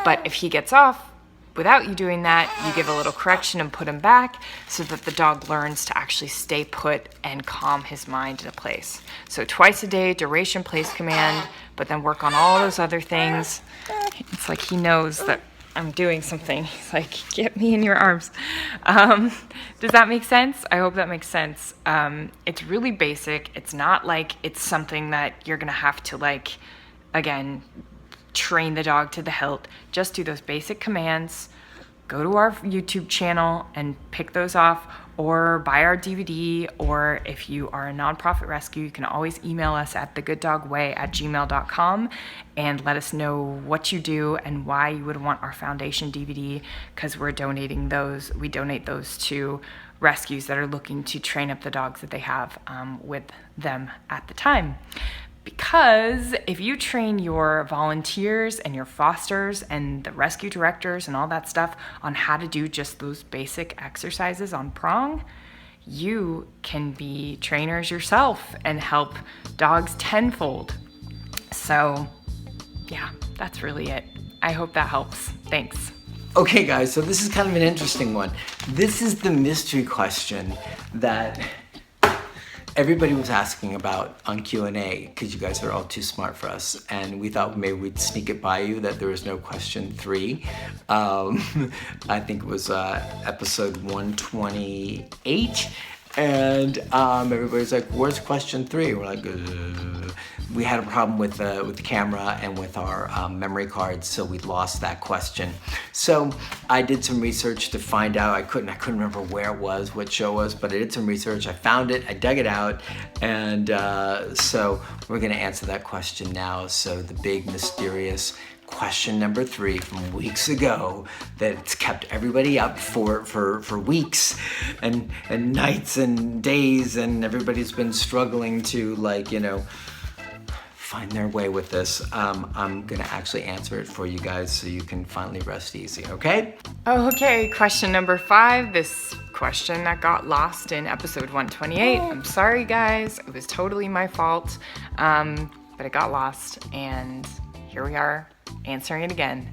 But if he gets off without you doing that, you give a little correction and put him back so that the dog learns to actually stay put and calm his mind in place. So twice a day, duration, place, command, but then work on all those other things. It's like he knows that I'm doing something. He's like, get me in your arms. Does that make sense? I hope that makes sense. It's really basic. It's not like it's something that you're gonna have to like, again, train the dog to the hilt. Just do those basic commands. Go to our YouTube channel and pick those off, or buy our DVD, or if you are a nonprofit rescue, you can always email us at thegooddogway@gmail.com and let us know what you do and why you would want our foundation DVD, because we're donating those. We donate those to rescues that are looking to train up the dogs that they have with them at the time. Because if you train your volunteers and your fosters and the rescue directors and all that stuff on how to do just those basic exercises on prong, you can be trainers yourself and help dogs tenfold. So yeah, that's really it. I hope that helps. Thanks. Okay guys, so this is kind of an interesting one. This is the mystery question that everybody was asking about on Q&A, because you guys are all too smart for us, and we thought maybe we'd sneak it by you that there was no question 3. I think it was episode 128, and everybody's like, where's question 3? We're like, we had a problem with the camera and with our memory cards, so we lost that question. So I did some research to find out. I couldn't remember where it was, what show it was, but I did some research. I found it, I dug it out, and so we're gonna answer that question now. So the big mysterious question number 3 from weeks ago that's kept everybody up for weeks and nights and days, and everybody's been struggling to, like, you know, find their way with this. I'm gonna actually answer it for you guys so you can finally rest easy, okay? Okay, question number 5. This question that got lost in episode 128. I'm sorry guys, it was totally my fault, but it got lost, and here we are answering it again.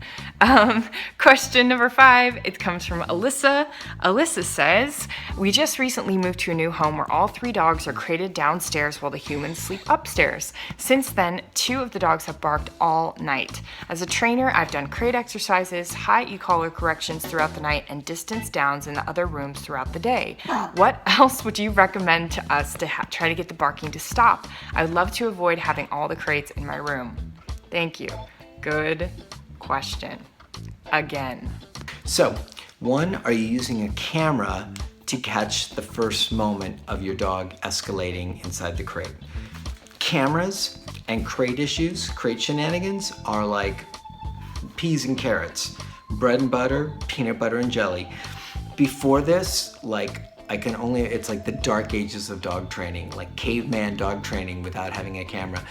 Question number 5, it comes from Alyssa. Alyssa says, we just recently moved to a new home where all 3 dogs are crated downstairs while the humans sleep upstairs. Since then, 2 of the dogs have barked all night. As a trainer, I've done crate exercises, high e-collar corrections throughout the night, and distance downs in the other rooms throughout the day. What else would you recommend to us to try to get the barking to stop? I would love to avoid having all the crates in my room. Thank you. Good question. Again. So, 1, are you using a camera to catch the first moment of your dog escalating inside the crate? Cameras and crate issues, crate shenanigans, are like peas and carrots. Bread and butter, peanut butter and jelly. Before this, like, it's like the dark ages of dog training, like caveman dog training without having a camera.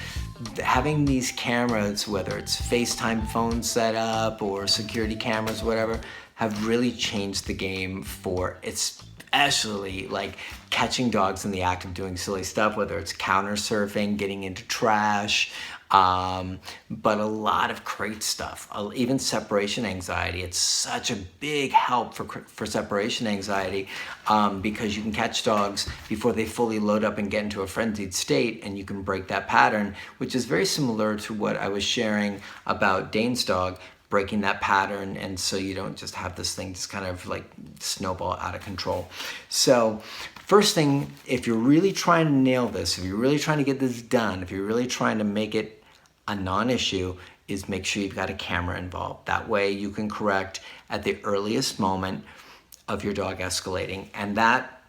Having these cameras, whether it's FaceTime phone set up or security cameras, whatever, have really changed the game for especially like catching dogs in the act of doing silly stuff, whether it's counter surfing, getting into trash, but a lot of crate stuff, even separation anxiety. It's such a big help for separation anxiety, because you can catch dogs before they fully load up and get into a frenzied state, and you can break that pattern, which is very similar to what I was sharing about Dane's dog, breaking that pattern, and so you don't just have this thing just kind of like snowball out of control. So first thing, if you're really trying to nail this, if you're really trying to get this done, if you're really trying to make it a non-issue, is make sure you've got a camera involved. That way you can correct at the earliest moment of your dog escalating. And that,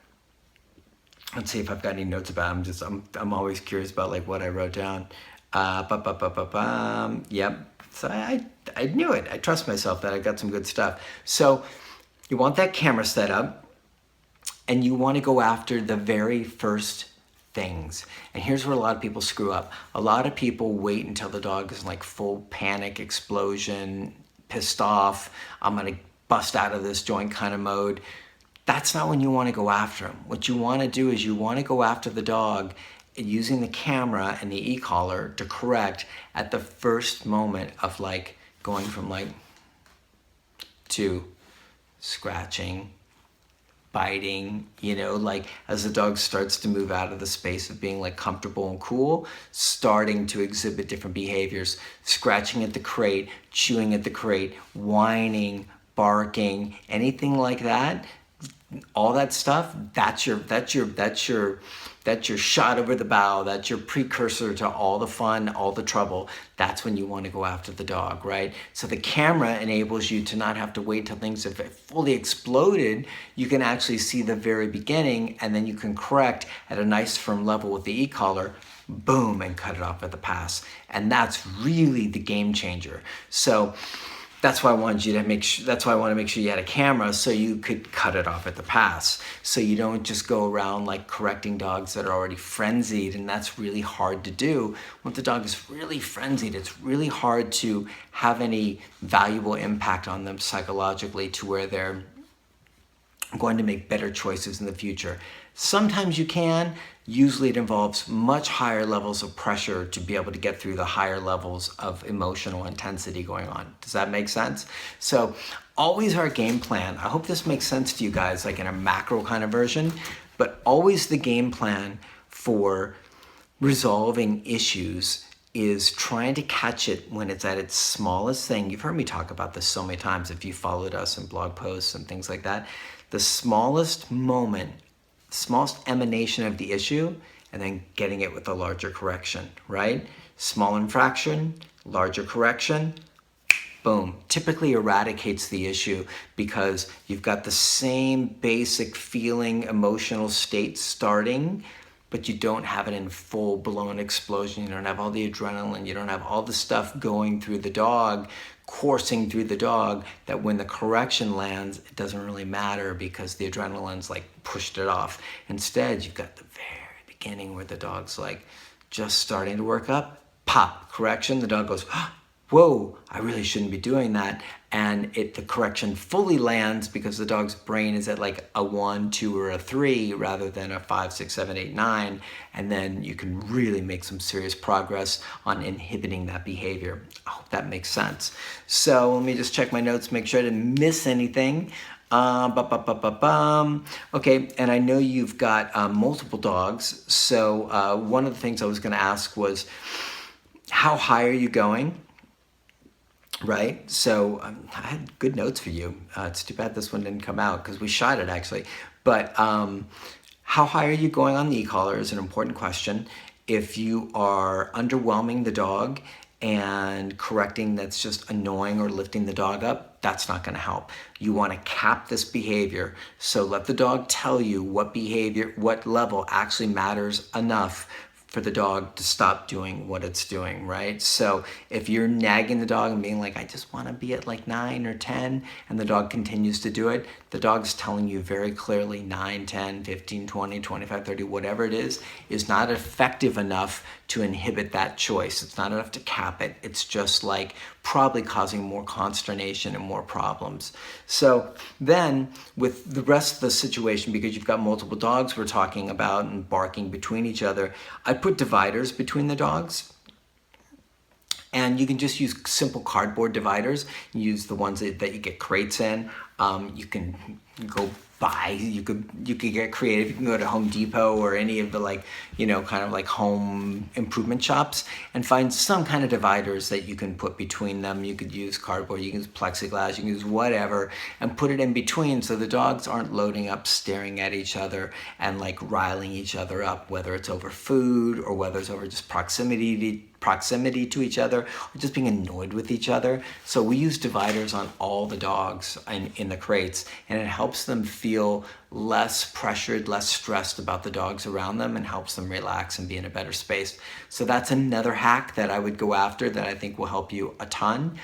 let's see if I've got any notes about it. I'm always curious about like what I wrote down. Yep, so I knew it. I trust myself that I got some good stuff. So you want that camera set up, and you want to go after the very first things. And here's where a lot of people screw up. A lot of people wait until the dog is in like full panic, explosion, pissed off, I'm gonna bust out of this joint kind of mode. That's not when you want to go after him. What you want to do is you want to go after the dog using the camera and the e-collar to correct at the first moment of like going from like to scratching, biting, you know, like as the dog starts to move out of the space of being like comfortable and cool, starting to exhibit different behaviors, scratching at the crate, chewing at the crate, whining, barking, anything like that. All that stuff, that's your shot over the bow. That's your precursor to all the fun, all the trouble. That's when you want to go after the dog, right? So the camera enables you to not have to wait till things have fully exploded. You can actually see the very beginning, and then you can correct at a nice firm level with the e-collar, boom, and cut it off at the pass. And that's really the game changer. So that's why I wanted you to make sure, that's why I want to make sure you had a camera so you could cut it off at the pass. So you don't just go around like correcting dogs that are already frenzied, and that's really hard to do. When the dog is really frenzied, it's really hard to have any valuable impact on them psychologically to where they're going to make better choices in the future. Sometimes you can. Usually it involves much higher levels of pressure to be able to get through the higher levels of emotional intensity going on. Does that make sense? So always our game plan. I hope this makes sense to you guys, like in a macro kind of version, but always the game plan for resolving issues is trying to catch it when it's at its smallest thing. You've heard me talk about this so many times if you followed us in blog posts and things like that. The smallest moment, smallest emanation of the issue, and then getting it with a larger correction, right? Small infraction, larger correction, boom, typically eradicates the issue because you've got the same basic feeling, emotional state starting, but you don't have it in full-blown explosion. You don't have all the adrenaline. You don't have all the stuff going through the dog, coursing through the dog, that when the correction lands, it doesn't really matter because the adrenaline's like pushed it off. Instead, you've got the very beginning where the dog's like just starting to work up, pop, correction, the dog goes, whoa, I really shouldn't be doing that. And the correction fully lands because the dog's brain is at like a 1, 2, or a 3 rather than a 5, 6, 7, 8, 9. And then you can really make some serious progress on inhibiting that behavior. I hope that makes sense. So let me just check my notes, make sure I didn't miss anything. Okay, and I know you've got multiple dogs. So one of the things I was going to ask was, how high are you going? Right, so I had good notes for you. It's too bad this one didn't come out because we shot it actually. But how high are you going on the e-collar is an important question. If you are underwhelming the dog and correcting that's just annoying or lifting the dog up, that's not going to help. You want to cap this behavior. So let the dog tell you what behavior, what level actually matters enough for the dog to stop doing what it's doing, right? So if you're nagging the dog and being like, I just want to be at like 9 or 10, and the dog continues to do it, the dog's telling you very clearly 9, 10, 15, 20, 25, 30, whatever it is not effective enough to inhibit that choice. It's not enough to cap it. It's just like probably causing more consternation and more problems. So then with the rest of the situation, because you've got multiple dogs we're talking about and barking between each other, I put dividers between the dogs. And you can just use simple cardboard dividers. Use the ones that you get crates in. You can go buy, you could get creative. You can go to Home Depot or any of the kind of like home improvement shops and find some kind of dividers that you can put between them. You could use cardboard, you can use plexiglass, you can use whatever, and put it in between so the dogs aren't loading up, staring at each other and like riling each other up, whether it's over food or whether it's over just proximity to each other or just being annoyed with each other. So we use dividers on all the dogs in the crates, and it helps them feel less pressured, less stressed about the dogs around them, and helps them relax and be in a better space. So that's another hack that I would go after that I think will help you a ton.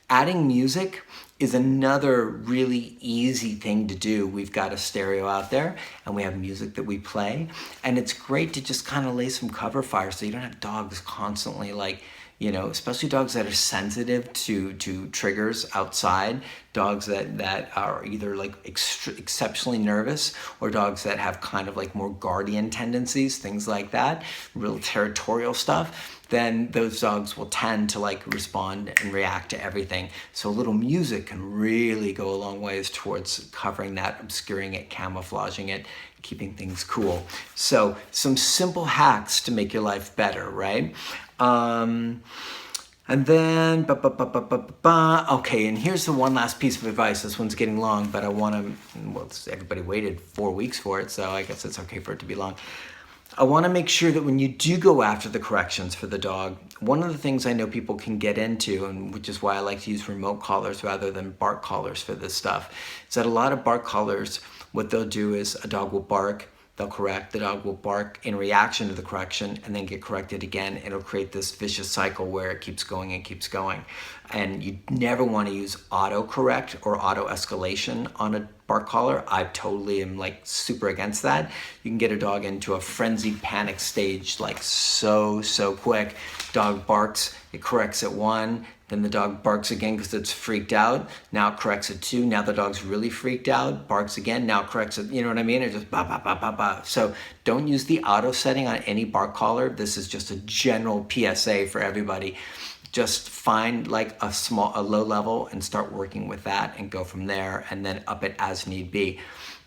Adding music is another really easy thing to do. We've got a stereo out there and we have music that we play, and it's great to just kind of lay some cover fire so you don't have dogs constantly like You know, especially dogs that are sensitive to triggers outside, dogs that are either like exceptionally nervous, or dogs that have kind of like more guardian tendencies, things like that, real territorial stuff, then those dogs will tend to like respond and react to everything. So a little music can really go a long ways towards covering that, obscuring it, camouflaging it, keeping things cool. So some simple hacks to make your life better, right? And then, okay, and here's the one last piece of advice. This one's getting long, but I want to, well, everybody waited 4 weeks for it, so I guess it's okay for it to be long. I want to make sure that when you do go after the corrections for the dog, one of the things I know people can get into, and which is why I like to use remote collars rather than bark collars for this stuff, is that a lot of bark collars, what they'll do is a dog will bark, they'll correct, the dog will bark in reaction to the correction and then get corrected again. It'll create this vicious cycle where it keeps going and keeps going. And you never want to use auto correct or auto escalation on a bark collar. I totally am like super against that. You can get a dog into a frenzied panic stage like so quick. Dog barks, it corrects at 1, then the dog barks again because it's freaked out. Now it corrects at 2. Now the dog's really freaked out, barks again. Now it corrects at, you know what I mean? It just ba ba ba ba ba. So don't use the auto setting on any bark collar. This is just a general PSA for everybody. Just find like a low level and start working with that and go from there, and then up it as need be.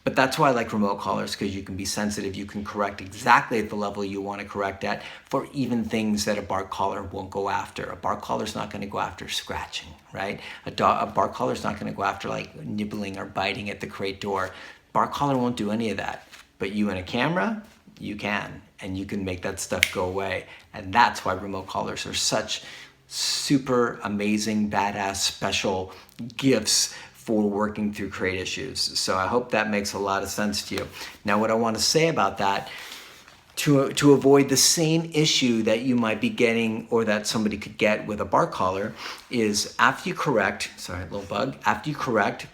But that's why I like remote collars, because you can be sensitive. You can correct exactly at the level you want to correct at for even things that a bark collar won't go after. A bark collar is not going to go after scratching, right? A bark collar is not going to go after like nibbling or biting at the crate door. Bark collar won't do any of that. But you in a camera, you can, and you can make that stuff go away. And that's why remote collars are such super amazing, badass, special gifts for working through crate issues. So I hope that makes a lot of sense to you. Now, what I want to say about that, to avoid the same issue that you might be getting or that somebody could get with a bark collar, is after you correct, sorry, little bug, after you correct,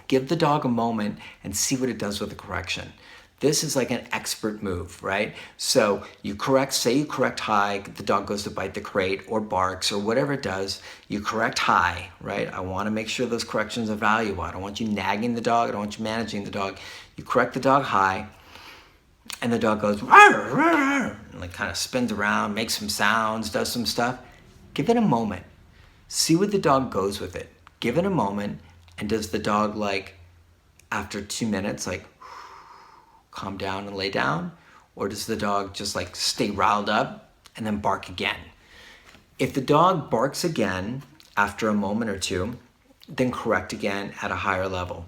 give the dog a moment and see what it does with the correction. This is like an expert move, right? So you correct, say you correct high, the dog goes to bite the crate or barks or whatever it does, you correct high, right? I want to make sure those corrections are valuable. I don't want you nagging the dog, I don't want you managing the dog. You correct the dog high, and the dog goes, rawr, rawr, and like kind of spins around, makes some sounds, does some stuff. Give it a moment. See what the dog goes with it. Give it a moment, and does the dog like, after 2 minutes, like, calm down and lay down? Or does the dog just like stay riled up and then bark again? If the dog barks again after a moment or 2, then correct again at a higher level.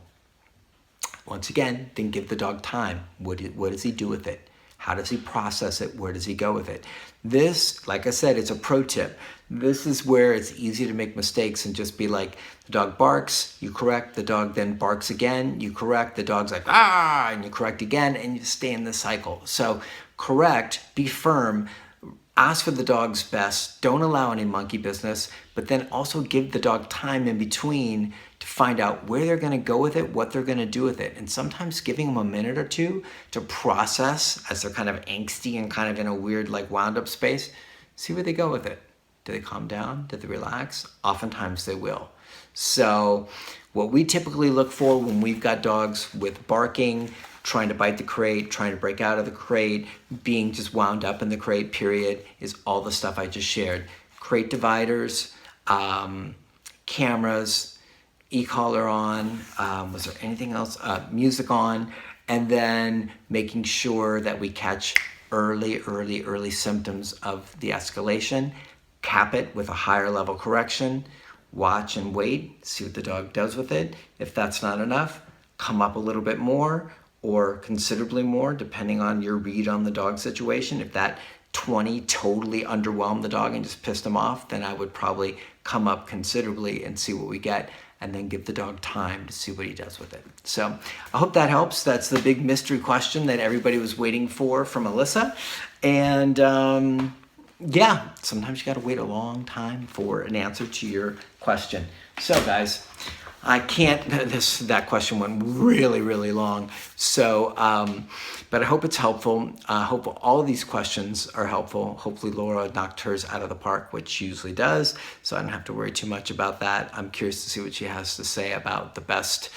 Once again, then give the dog time. What does he do with it? How does he process it? Where does he go with it? This, like I said, it's a pro tip. This is where it's easy to make mistakes and just be like, the dog barks, you correct, the dog then barks again, you correct, the dog's like, ah, and you correct again, and you stay in the cycle. So correct, be firm, ask for the dog's best, don't allow any monkey business, but then also give the dog time in between to find out where they're going to go with it, what they're going to do with it. And sometimes giving them a minute or 2 to process as they're kind of angsty and kind of in a weird like wound up space, see where they go with it. Do they calm down? Do they relax? Oftentimes they will. So what we typically look for when we've got dogs with barking, trying to bite the crate, trying to break out of the crate, being just wound up in the crate, period, is all the stuff I just shared. Crate dividers, cameras, e-collar on, was there anything else? Music on, and then making sure that we catch early symptoms of the escalation, cap it with a higher level correction, watch and wait, see what the dog does with it. If that's not enough, come up a little bit more or considerably more, depending on your read on the dog situation. If that 20 totally underwhelmed the dog and just pissed him off, then I would probably come up considerably and see what we get, and then give the dog time to see what he does with it. So I hope that helps. That's the big mystery question that everybody was waiting for from Alyssa. And yeah, sometimes you gotta wait a long time for an answer to your question. So guys, I can't, that question went really, really long. So, but I hope it's helpful. I hope all of these questions are helpful. Hopefully Laura knocked hers out of the park, which she usually does. So I don't have to worry too much about that. I'm curious to see what she has to say about the best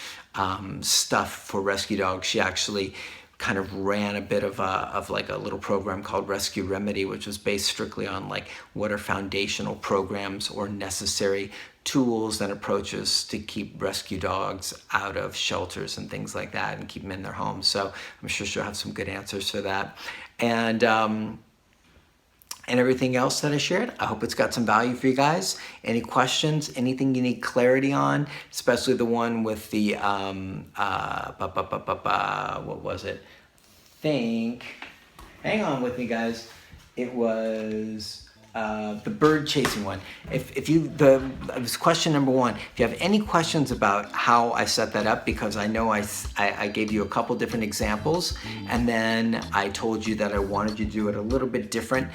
stuff for rescue dogs. She actually kind of ran a bit of like a little program called Rescue Remedy, which was based strictly on like what are foundational programs or necessary tools and approaches to keep rescue dogs out of shelters and things like that and keep them in their homes. So I'm sure she'll have some good answers for that. And everything else that I shared, I hope it's got some value for you guys. Any questions, anything you need clarity on, especially the one with the, what was it? Hang on with me guys. It was the bird chasing one. It was question number 1. If you have any questions about how I set that up, because I know I gave you a couple different examples, and then I told you that I wanted you to do it a little bit different,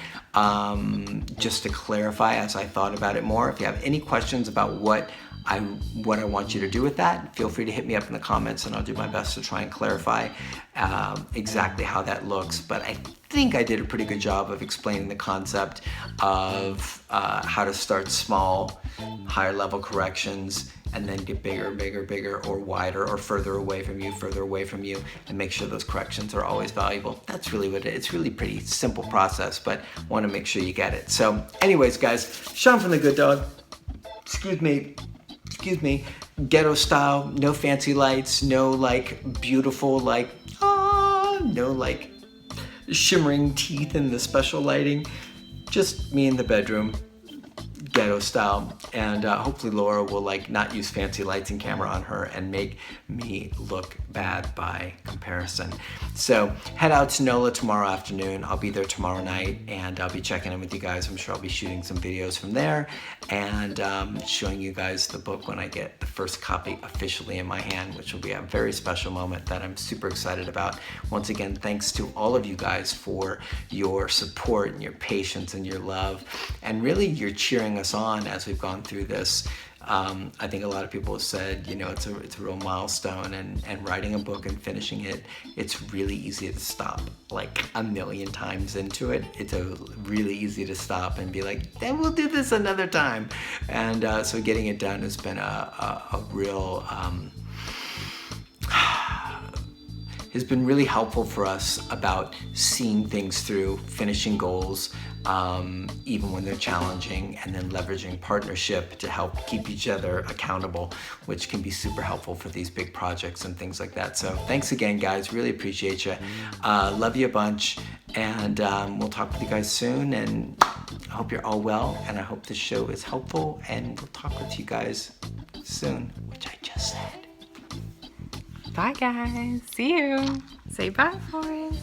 just to clarify as I thought about it more. If you have any questions about what I want you to do with that, feel free to hit me up in the comments and I'll do my best to try and clarify exactly how that looks. But I think I did a pretty good job of explaining the concept of how to start small, higher level corrections, and then get bigger, bigger, bigger, or wider, or further away from you, and make sure those corrections are always valuable. That's really what it's really pretty simple process, but want to make sure you get it. So anyways, guys, Sean from The Good Dog. Excuse me, ghetto style, no fancy lights, no like beautiful like, no like shimmering teeth in the special lighting, just me in the bedroom, ghetto style. And hopefully Laura will like not use fancy lights and camera on her and make me look bad by comparison. So head out to Nola tomorrow afternoon. I'll be there tomorrow night and I'll be checking in with you guys. I'm sure I'll be shooting some videos from there and showing you guys the book when I get the first copy officially in my hand, which will be a very special moment that I'm super excited about. Once again, thanks to all of you guys for your support and your patience and your love, and really you're cheering us on as we've gone through this. I think a lot of people have said, you know, it's a real milestone, and writing a book and finishing it, it's really easy to stop. Like a million times into it, it's really easy to stop and be like, then we'll do this another time. And so getting it done has been a real, has been really helpful for us about seeing things through, finishing goals, even when they're challenging, and then leveraging partnership to help keep each other accountable, which can be super helpful for these big projects and things like that. So thanks again, guys. Really appreciate you. Love you a bunch, and we'll talk with you guys soon, and I hope you're all well, and I hope this show is helpful, and we'll talk with you guys soon, which I just said. Bye guys. See you. Say bye, Forrest.